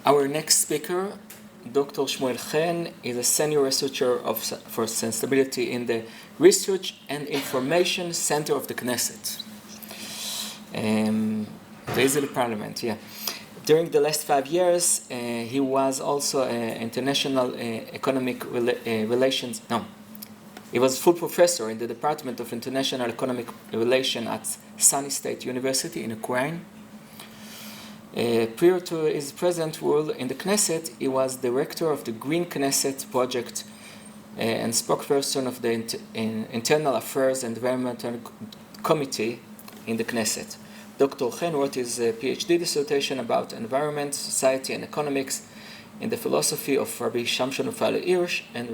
Our next speaker, Dr. Shmuel Chayen, is a senior researcher for sustainability in the Research and Information Center of the Knesset. The Israeli Parliament, yeah. During the last 5 years, he was also international economic relations. No, he was full professor in the Department of International Economic Relations at Sunny State University in Ukraine. Prior to his present role in the Knesset, he was director of the Green Knesset project and spokesperson of the Internal Affairs and Environmental Committee in the Knesset. Dr. Chayen wrote his PhD dissertation about environment, society, and economics in the philosophy of Rabbi Shamshon Raphael Hirsch and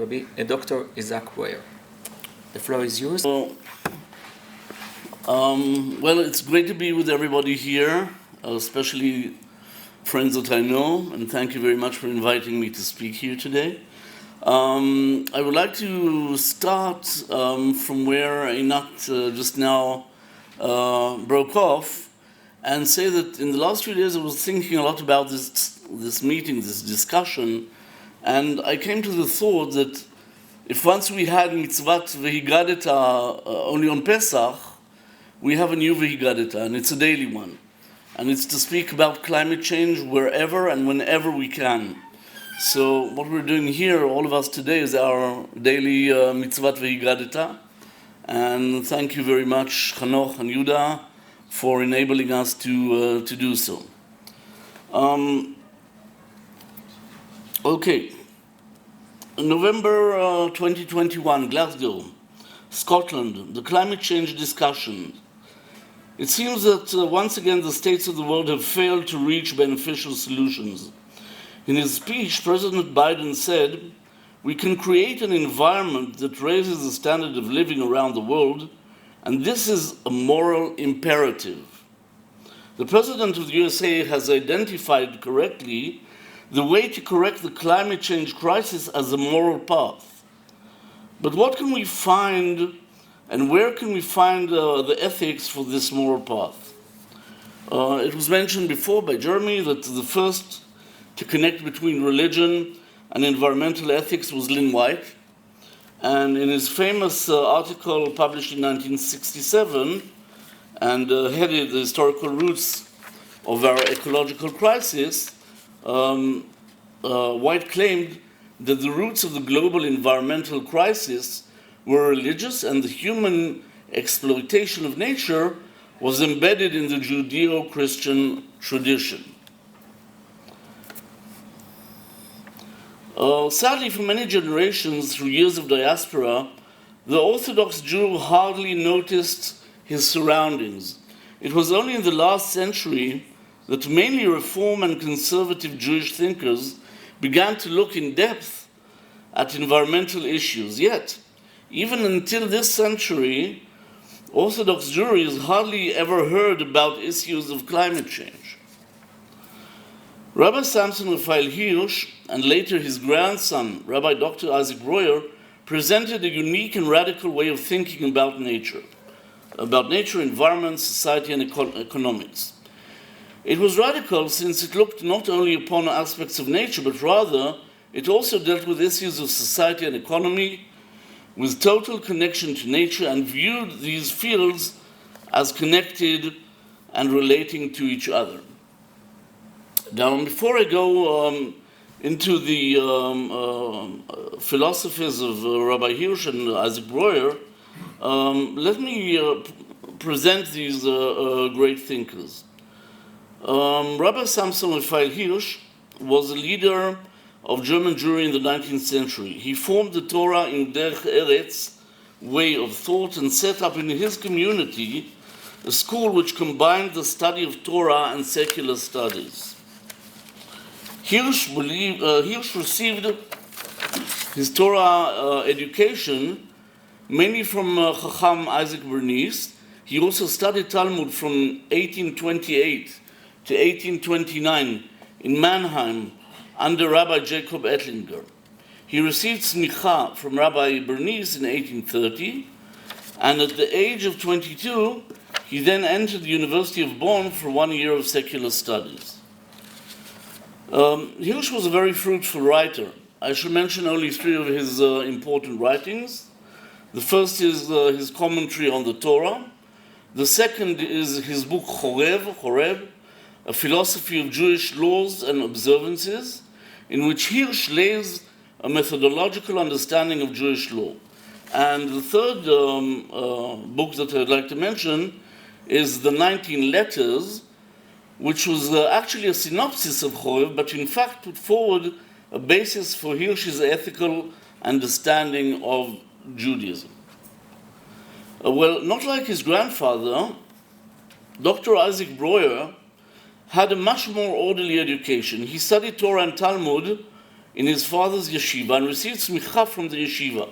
Dr. Isaac Breuer. The floor is yours. Well, it's great to be with everybody here, especially friends that I know, and thank you very much for inviting me to speak here today. I would like to start from where Einat just now broke off, and say that in the last few days I was thinking a lot about this meeting, this discussion, and I came to the thought that if once we had mitzvat v'higadeta only on Pesach, we have a new v'higadeta, and it's a daily one. And it's to speak about climate change wherever and whenever we can. So what we're doing here, all of us today, is our daily mitzvat v'higadeta. And thank you very much, Chanoch and Yuda, for enabling us to do so. Okay. In November 2021, Glasgow, Scotland, the climate change discussion. It seems that once again the states of the world have failed to reach beneficial solutions. In his speech, President Biden said, "We can create an environment that raises the standard of living around the world, and this is a moral imperative." The President of the USA has identified correctly the way to correct the climate change crisis as a moral path. But what can we find and where can we find the ethics for this moral path? It was mentioned before by Jeremy that the first to connect between religion and environmental ethics was Lynn White. And in his famous article published in 1967 and headed "The Historical Roots of Our Ecological Crisis," White claimed that the roots of the global environmental crisis were religious and the human exploitation of nature was embedded in the Judeo-Christian tradition. Sadly, for many generations, through years of diaspora, the Orthodox Jew hardly noticed his surroundings. It was only in the last century that mainly Reform and conservative Jewish thinkers began to look in depth at environmental issues. Yet, even until this century, Orthodox Jewry hardly ever heard about issues of climate change. Rabbi Samson Raphael Hirsch, and later his grandson, Rabbi Dr. Isaac Breuer, presented a unique and radical way of thinking about nature, environment, society, and economics. It was radical since it looked not only upon aspects of nature, but rather it also dealt with issues of society and economy with total connection to nature and viewed these fields as connected and relating to each other. Now, before I go into the philosophies of Rabbi Hirsch and Isaac Breuer, let me present these great thinkers. Rabbi Samson Raphael Hirsch was a leader of German Jewry in the 19th century. He formed the Torah in Derech Eretz way of thought and set up in his community a school which combined the study of Torah and secular studies. Hirsch received his Torah education mainly from Chacham Isaac Bernice. He also studied Talmud from 1828 to 1829 in Mannheim under Rabbi Jacob Ettlinger. He received smicha from Rabbi Bernice in 1830, and at the age of 22, he then entered the University of Bonn for 1 year of secular studies. Hirsch was a very fruitful writer. I shall mention only three of his important writings. The first is his commentary on the Torah. The second is his book Horeb, a philosophy of Jewish laws and observances, in which Hirsch lays a methodological understanding of Jewish law. And the third book that I'd like to mention is the 19 Letters, which was actually a synopsis of Horeb, but in fact put forward a basis for Hirsch's ethical understanding of Judaism. Well, not like his grandfather, Dr. Isaac Breuer had a much more orderly education. He studied Torah and Talmud in his father's yeshiva and received smicha from the yeshiva.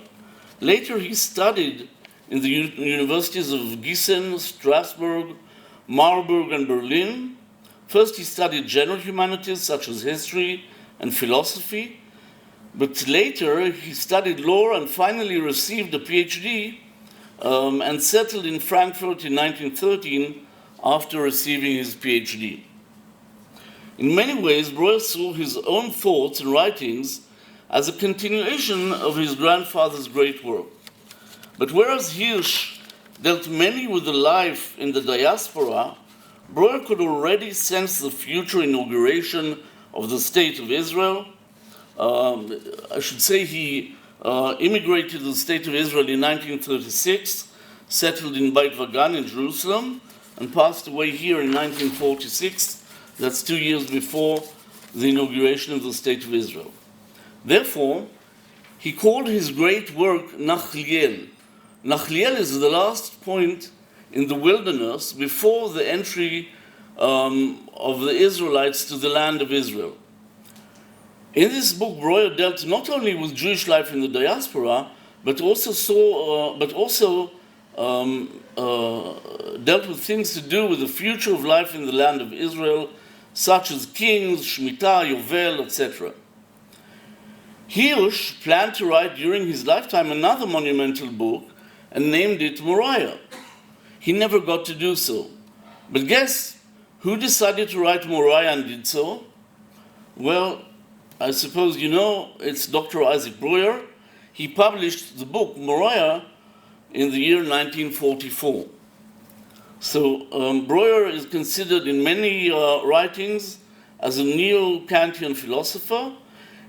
Later, he studied in the universities of Gießen, Strasbourg, Marburg, and Berlin. First, he studied general humanities such as history and philosophy, but later he studied law and finally received a PhD and settled in Frankfurt in 1913 after receiving his PhD. In many ways, Breuer saw his own thoughts and writings as a continuation of his grandfather's great work. But whereas Hirsch dealt mainly with the life in the diaspora, Breuer could already sense the future inauguration of the State of Israel. I should say he immigrated to the State of Israel in 1936, settled in Beit Vagan in Jerusalem, and passed away here in 1946. That's 2 years before the inauguration of the State of Israel. Therefore, he called his great work Nachliel. Nachliel is the last point in the wilderness before the entry of the Israelites to the land of Israel. In this book, Breuer dealt not only with Jewish life in the diaspora, but also dealt with things to do with the future of life in the land of Israel, such as kings, Shemitah, Yovel, etc. Hirsch planned to write during his lifetime another monumental book and named it Moriah. He never got to do so. But guess who decided to write Moriah and did so? Well, I suppose you know, it's Dr. Isaac Breuer. He published the book Moriah in the year 1944. So Breuer is considered in many writings as a neo-Kantian philosopher,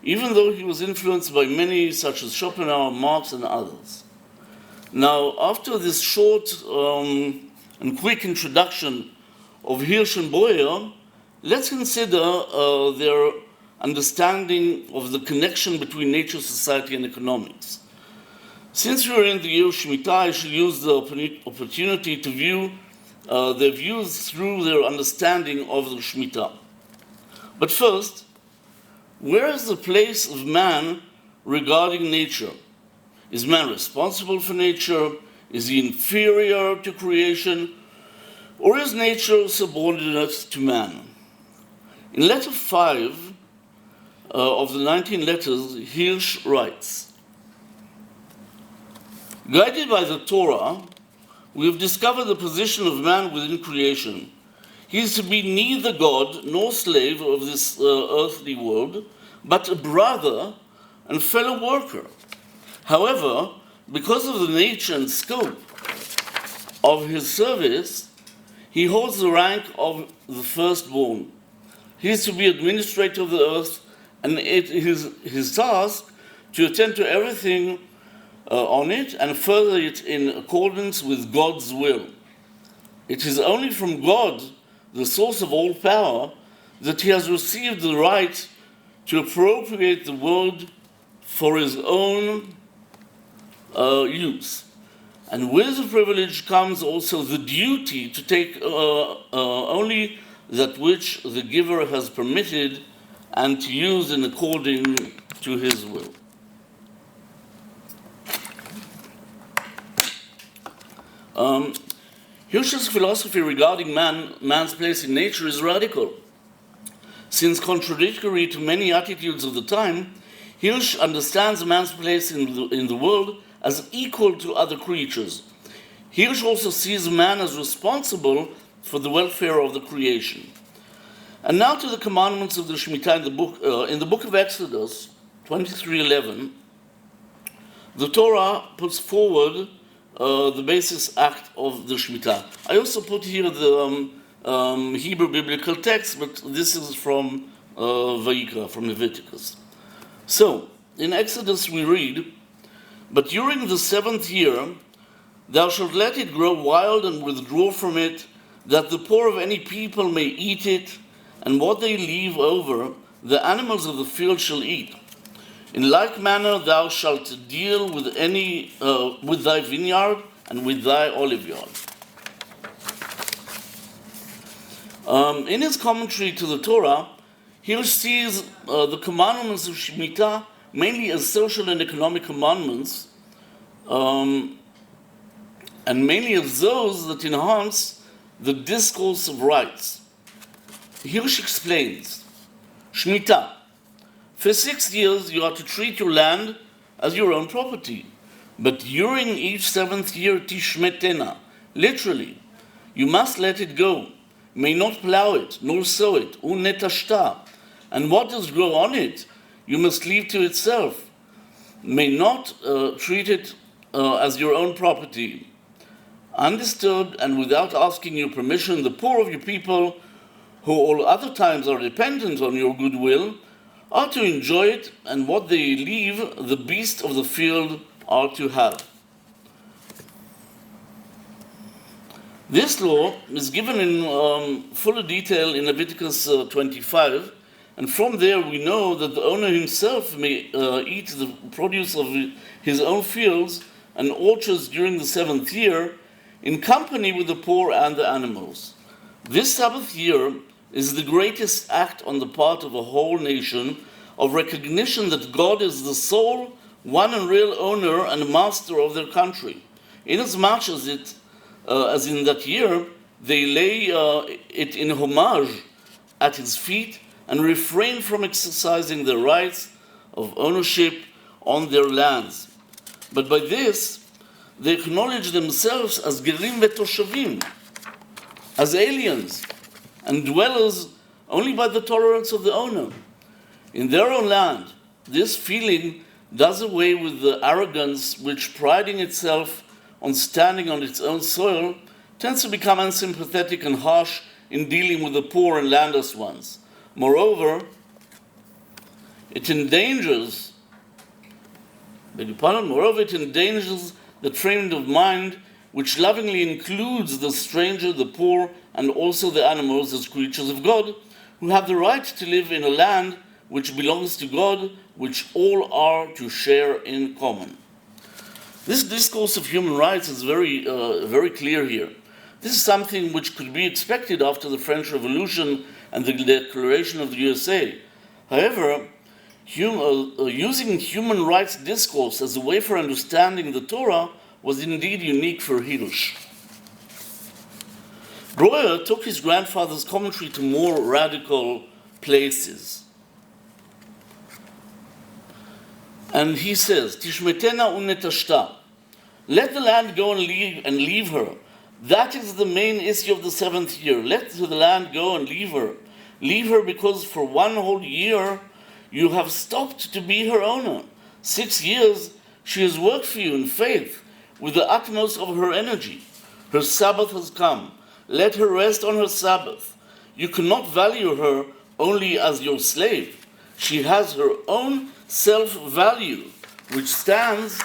even though he was influenced by many such as Schopenhauer, Marx, and others. Now, after this short and quick introduction of Hirsch and Breuer, let's consider their understanding of the connection between nature, society, and economics. Since we're in the year of Shemitah, I shall use the opportunity to view their views through their understanding of the Shemitah. But first, where is the place of man regarding nature? Is man responsible for nature? Is he inferior to creation? Or is nature subordinate to man? In letter 5 of the 19 letters, Hirsch writes, guided by the Torah, we have discovered the position of man within creation. He is to be neither God nor slave of this earthly world, but a brother and fellow worker. However, because of the nature and scope of his service, he holds the rank of the firstborn. He is to be administrator of the earth, and it is his task to attend to everything on it and further it in accordance with God's will. It is only from God, the source of all power, that he has received the right to appropriate the world for his own use. And with the privilege comes also the duty to take only that which the giver has permitted and to use in according to his will. Hirsch's philosophy regarding man's place in nature is radical. Since contradictory to many attitudes of the time, Hirsch understands man's place in the world as equal to other creatures. Hirsch also sees man as responsible for the welfare of the creation. And now to the commandments of the Shemitah in the book of Exodus, 23:11. The Torah puts forward the basis act of the Shemitah. I also put here the Hebrew biblical text, but this is from Vayikra, from Leviticus. So, in Exodus we read, "But during the 7th year, thou shalt let it grow wild and withdraw from it, that the poor of any people may eat it, and what they leave over, the animals of the field shall eat. In like manner thou shalt deal with with thy vineyard and with thy olive yard." In his commentary to the Torah, he sees the commandments of Shemitah mainly as social and economic commandments, and mainly as those that enhance the discourse of rights. Hirsch explains, Shemitah. For 6 years you are to treat your land as your own property. But during each 7th year, tishmetena, literally, you must let it go. May not plow it, nor sow it, unetashta. And what does grow on it, you must leave to itself. May not treat it as your own property. Undisturbed and without asking your permission, the poor of your people, who all other times are dependent on your goodwill, are to enjoy it, and what they leave, the beasts of the field are to have. This law is given in fuller detail in Leviticus 25, and from there we know that the owner himself may eat the produce of his own fields and orchards during the 7th year, in company with the poor and the animals. This Sabbath year is the greatest act on the part of a whole nation of recognition that God is the sole, one and real owner and master of their country, inasmuch as as in that year they lay it in homage at his feet and refrain from exercising their rights of ownership on their lands. But by this, they acknowledge themselves as gerim vetoshavim, as aliens and dwellers only by the tolerance of the owner. In their own land, this feeling does away with the arrogance which, priding itself on standing on its own soil, tends to become unsympathetic and harsh in dealing with the poor and landless ones. Moreover, it endangers the frame of mind which lovingly includes the stranger, the poor, and also the animals as creatures of God, who have the right to live in a land which belongs to God, which all are to share in common. This discourse of human rights is very clear here. This is something which could be expected after the French Revolution and the Declaration of the USA. However, using human rights discourse as a way for understanding the Torah was indeed unique for Hirsch. Breuer took his grandfather's commentary to more radical places. And he says, Tishmetena unetashta. Let the land go and leave her. That is the main issue of the 7th year. Let the land go and leave her. Leave her because for 1 whole year you have stopped to be her owner. 6 years she has worked for you in faith with the utmost of her energy. Her Sabbath has come. Let her rest on her Sabbath. You cannot value her only as your slave. She has her own self-value, which stands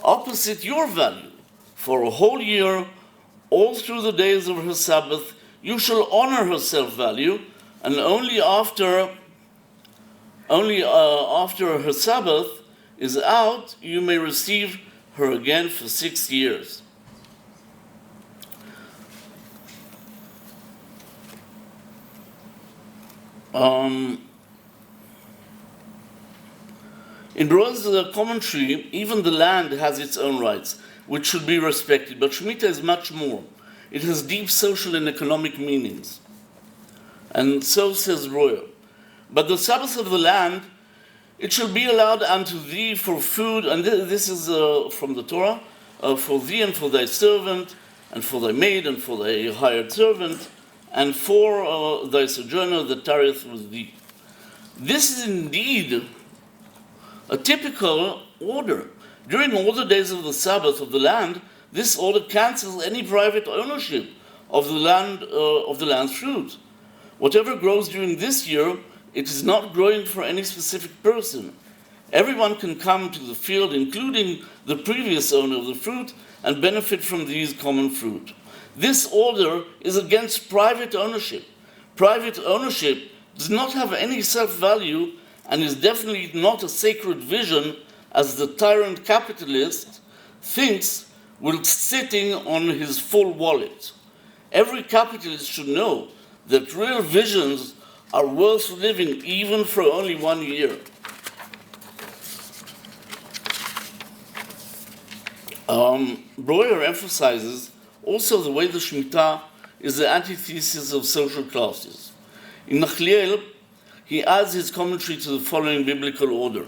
opposite your value. For a whole year, all through the days of her Sabbath, you shall honor her self-value, and only after her Sabbath is out, you may receive her again for 6 years. In Breuer's commentary, even the land has its own rights, which should be respected, but Shemitah is much more. It has deep social and economic meanings. And so says Breuer. But the Sabbath of the land, it shall be allowed unto thee for food, and this is from the Torah, for thee and for thy servant, and for thy maid, and for thy hired servant, and for thy sojourner that tarrieth with thee. This is indeed a typical order. During all the days of the Sabbath of the land, this order cancels any private ownership of the land's fruit. Whatever grows during this year, it is not growing for any specific person. Everyone can come to the field, including the previous owner of the fruit, and benefit from these common fruit. This order is against private ownership. Private ownership does not have any self-value and is definitely not a sacred vision as the tyrant capitalist thinks while sitting on his full wallet. Every capitalist should know that real visions are worth living even for only 1 year. Breuer emphasizes also the way the Shemitah is the antithesis of social classes. In Nachliel, he adds his commentary to the following biblical order.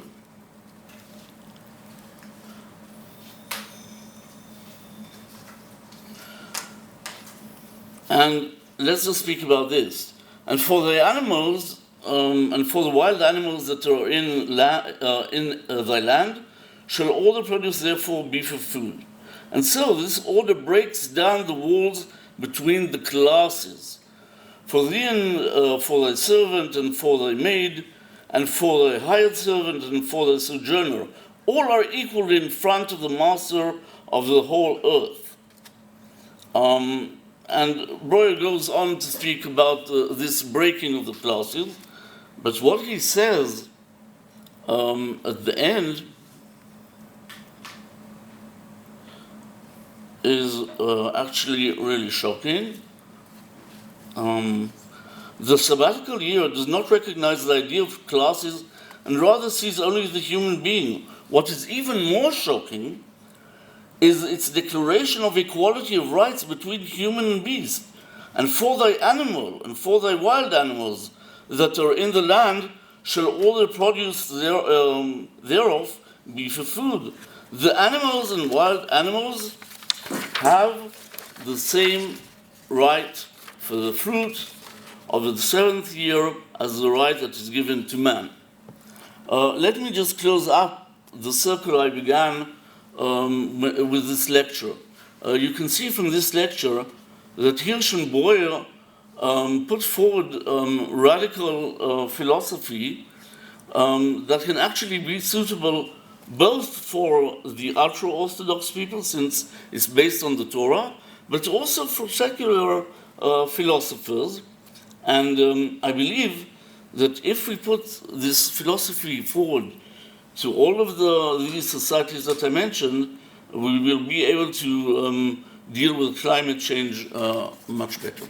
And let's just speak about this. And for the animals, and for the wild animals that are in thy land, shall all the produce therefore be for food. And so this order breaks down the walls between the classes. For thee and for thy servant and for thy maid, and for thy hired servant and for thy sojourner, all are equal in front of the master of the whole earth. And Breuer goes on to speak about this breaking of the classes, but what he says at the end is actually really shocking. The sabbatical year does not recognize the idea of classes and rather sees only the human being. What is even more shocking is its declaration of equality of rights between human and beast. And for thy animal and for thy wild animals that are in the land shall all the produce thereof be for food. The animals and wild animals have the same right for the fruit of the 7th year as the right that is given to man. Let me just close up the circle I began with this lecture. You can see from this lecture that Hirsch and Breuer put forward radical philosophy that can actually be suitable both for the ultra-Orthodox people, since it's based on the Torah, but also for secular philosophers. And I believe that if we put this philosophy forward to all of these societies that I mentioned, we will be able to deal with climate change much better.